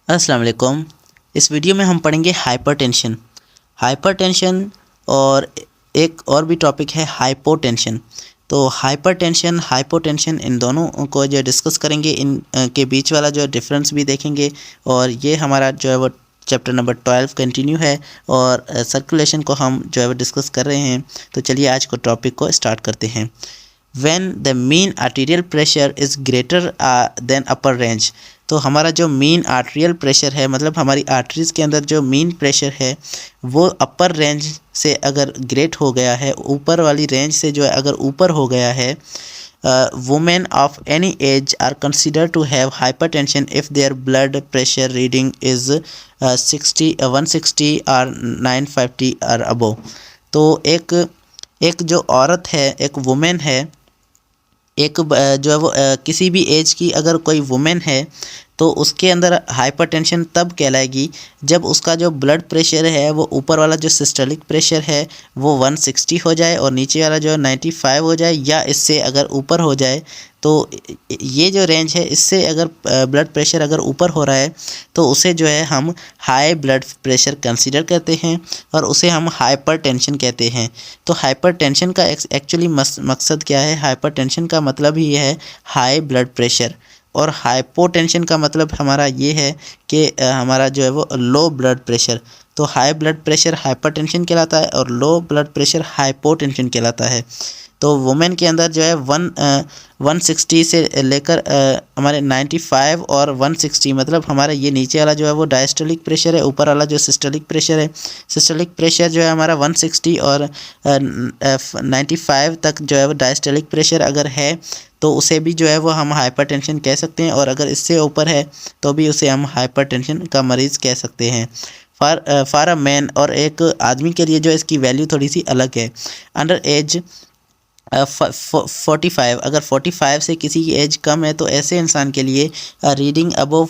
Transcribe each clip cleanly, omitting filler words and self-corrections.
अस्सलाम वालेकुम। इस वीडियो में हम पढ़ेंगे हाइपरटेंशन और एक और भी टॉपिक है हाइपोटेंशन। तो हाइपोटेंशन इन दोनों को जो डिस्कस करेंगे, इन के बीच वाला जो डिफरेंस भी देखेंगे। और ये हमारा जो है वो चैप्टर नंबर 12 कंटिन्यू है और सर्कुलेशन को हम जो है वो डिस्कस कर रहे हैं। तो चलिए आज को टॉपिक को स्टार्ट करते हैं। When the mean arterial pressure is greater than upper range, तो हमारा जो मीन आर्टेरियल प्रेशर है, मतलब हमारी आर्टरीज़ के अंदर जो मीन प्रेशर है वो अपर रेंज से अगर ग्रेट हो गया है, ऊपर वाली रेंज से जो है अगर ऊपर हो गया है, women of any age are considered to have hypertension if their blood pressure reading is 160 or 950 or above। तो एक जो औरत है, एक वुमेन है, जो है वो किसी भी एज की अगर कोई वुमेन है तो उसके अंदर हाइपरटेंशन तब कहलाएगी जब उसका जो ब्लड प्रेशर है वो ऊपर वाला जो सिस्टोलिक प्रेशर है वो 160 हो जाए और नीचे वाला जो 95 हो जाए, या इससे अगर ऊपर हो जाए। तो ये जो रेंज है, इससे अगर ब्लड प्रेशर अगर ऊपर हो रहा है तो उसे जो है हम हाई ब्लड प्रेशर कंसीडर करते हैं और उसे हम हाइपरटेंशन कहते हैं। तो हाइपरटेंशन का एक्चुअली मकसद क्या है? हाइपरटेंशन का मतलब ही है हाई ब्लड प्रेशर, और हाइपोटेंशन का मतलब हमारा ये है कि हमारा जो है वो लो ब्लड प्रेशर। तो हाई ब्लड प्रेशर हाइपरटेंशन कहलाता है और लो ब्लड प्रेशर हाइपोटेंशन कहलाता है। तो वुमेन के अंदर जो है 160 से लेकर हमारे 95 और 160, मतलब हमारा ये नीचे वाला जो है वो डायस्टोलिक प्रेशर है, ऊपर वाला जो सिस्टोलिक प्रेशर है, सिस्टोलिक प्रेशर जो है हमारा 160 और 95 तक जो है वो डायस्टोलिक प्रेशर अगर है तो उसे भी जो है वो हम हाइपरटेंशन कह सकते हैं, और अगर इससे ऊपर है तो भी उसे हम हाइपरटेंशन का मरीज़ कह सकते हैं। फॉर अ मैन, और एक आदमी के लिए जो इसकी वैल्यू थोड़ी सी अलग है। अंडर एज 45, अगर 45 से किसी की एज कम है तो ऐसे इंसान के लिए रीडिंग अबव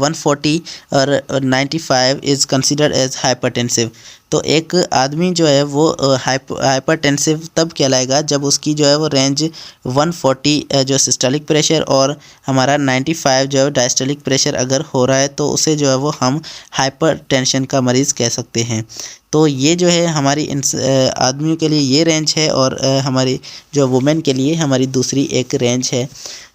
140 और 95 इज़ कंसिडर्ड एज हाइपरटेंसिव। तो एक आदमी जो है वो हाइपरटेंसिव तब कहलाएगा जब उसकी जो है वो रेंज 140 जो सिस्टोलिक प्रेशर और हमारा 95 जो है डायस्टोलिक प्रेशर अगर हो रहा है तो उसे जो है वो हम हाइपरटेंशन का मरीज़ कह सकते हैं। तो ये जो है हमारी आदमियों के लिए ये रेंज है, और हमारी जो वुमेन के लिए हमारी दूसरी एक रेंज है।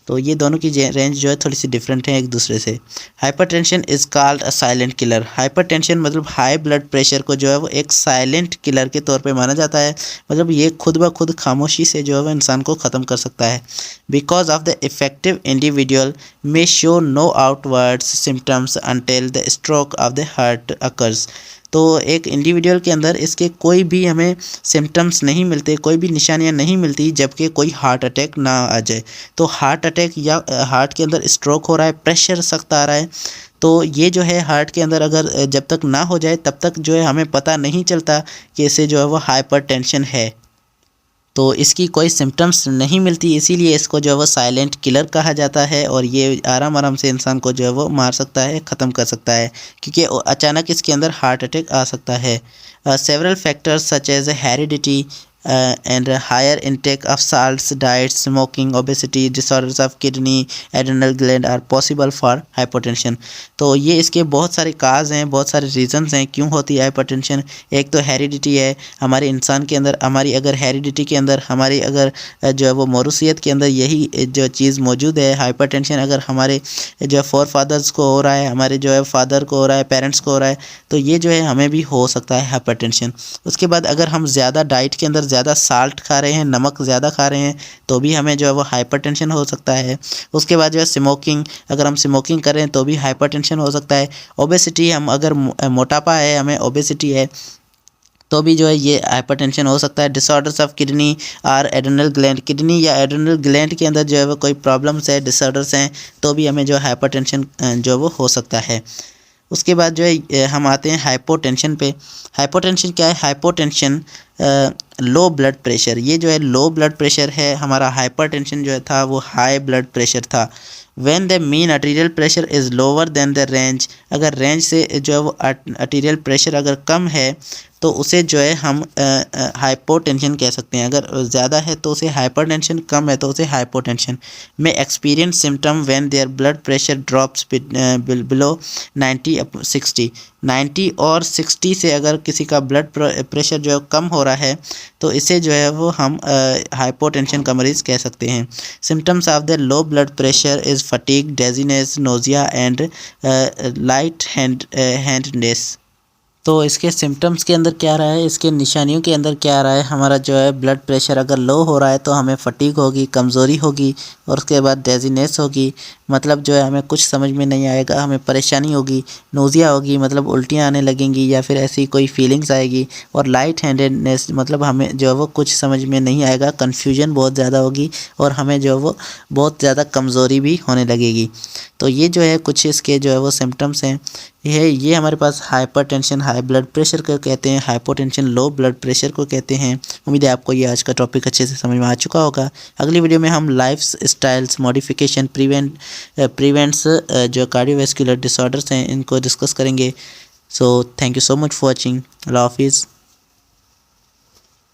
तो ये दोनों की रेंज जो है थोड़ी सी डिफरेंट है एक दूसरे से। Hypertension is called a silent killer. Hypertension मतलब हाई ब्लड प्रेशर को जो है वो एक साइलेंट किलर के तौर पे माना जाता है, मतलब ये खुद ब खुद खामोशी से जो है वो इंसान को ख़त्म कर सकता है। Because of the effective individual may show no outwards symptoms until the stroke of the heart occurs. तो एक इंडिविजुअल के अंदर इसके कोई भी हमें सिम्टम्स नहीं मिलते, कोई भी निशानियां नहीं मिलती जबकि कोई हार्ट अटैक ना आ जाए। तो हार्ट अटैक या हार्ट के अंदर स्ट्रोक हो रहा है, प्रेशर सख्त आ रहा है, तो ये जो है हार्ट के अंदर अगर जब तक ना हो जाए तब तक जो है हमें पता नहीं चलता कि इसे जो है वो हाइपरटेंशन है। तो इसकी कोई सिम्टम्स नहीं मिलती, इसीलिए इसको जो है वो साइलेंट किलर कहा जाता है, और ये आराम आराम से इंसान को जो है वो मार सकता है, ख़त्म कर सकता है, क्योंकि अचानक इसके अंदर हार्ट अटैक आ सकता है। Several factors such as heredity and higher intake of salts, diet, smoking, obesity, disorders of kidney, adrenal gland are possible for hypertension। तो ये इसके बहुत सारे काज हैं, बहुत सारे रीजंस हैं क्यों होती है हाइपरटेंशन। एक तो हेरिडिटी है, हमारे इंसान के अंदर, हमारी अगर हेरिडिटी के अंदर, हमारी अगर जो है वो मौरूसियत के अंदर यही जो चीज़ मौजूद है, हाइपरटेंशन अगर हमारे जो फोर फादर्स को हो रहा है, हमारे जो है फादर को हो रहा है, पेरेंट्स को हो रहा है, तो ये जो है हमें भी हो सकता है हाइपरटेंशन। उसके बाद अगर हम ज़्यादा डाइट के अंदर ज़्यादा साल्ट खा रहे हैं, नमक ज़्यादा खा रहे हैं, तो भी हमें जो है वो हाइपरटेंशन हो सकता है। उसके बाद जो है स्मोकिंग, अगर हम स्मोकिंग कर रहे हैं तो भी हाइपरटेंशन हो सकता है। ओबेसिटी, हम अगर मोटापा है, हमें ओबेसिटी है, तो भी जो है ये हाइपरटेंशन हो सकता है। डिसऑर्डर्स ऑफ किडनी और एड्रेनल ग्लैंड, किडनी या एड्रेनल ग्लैंड के अंदर जो है वो कोई प्रॉब्लम्स है, डिसऑर्डर्स हैं, तो भी हमें जो हाइपरटेंशन जो है वो हो सकता है। उसके बाद जो है हम आते हैं हाइपोटेंशन पे। हाइपोटेंशन क्या है? हाइपोटेंशन लो ब्लड प्रेशर, ये जो है लो ब्लड प्रेशर है। हमारा हाइपरटेंशन जो है था वो हाई ब्लड प्रेशर था। When the mean arterial pressure is lower than the range, अगर रेंज से जो है वो आर्टीरियल प्रेशर अगर कम है तो उसे जो है हम हाइपोटेंशन कह सकते हैं। अगर ज़्यादा है तो उसे हाइपरटेंशन, कम है तो उसे हाइपोटेंशन। में experience symptom when their blood pressure drops below 90/60। 90 और 60 से अगर किसी का ब्लड प्रेशर जो है कम हो रहा है तो इसे जो है वो हम हाइपोटेंशन का मरीज़ कह सकते हैं। Symptoms of the low blood pressure is fatigue, dizziness, nausea and light headedness. तो इसके सिम्टम्स के अंदर क्या रहा है, इसके निशानियों के अंदर क्या आ रहा है, हमारा जो है ब्लड प्रेशर अगर लो हो रहा है तो हमें फटीग होगी, कमज़ोरी होगी, और उसके बाद डेजीनेस होगी, मतलब जो है हमें कुछ समझ में नहीं आएगा, हमें परेशानी होगी। नोज़िया होगी, मतलब उल्टियाँ आने लगेंगी या फिर ऐसी कोई फीलिंग्स आएगी। और लाइट हैंडेडनेस, मतलब हमें जो है वो कुछ समझ में नहीं आएगा, कन्फ्यूजन बहुत ज़्यादा होगी और हमें जो है वो बहुत ज़्यादा कमज़ोरी भी होने लगेगी। तो ये जो है कुछ इसके जो है वो सिम्टम्स हैं। ये हमारे पास हाइपरटेंशन हाई ब्लड प्रेशर को कहते हैं, हाइपोटेंशन लो ब्लड प्रेशर को कहते हैं। उम्मीद है आपको ये आज का टॉपिक अच्छे से समझ में आ चुका होगा। अगली वीडियो में हम लाइफ स्टाइल्स मॉडिफिकेशन प्रिवेंट्स जो कार्डियोवैस्कुलर डिसऑर्डर्स हैं इनको डिस्कस करेंगे। So thank you so much for watching. अल्लाह हाफिज़।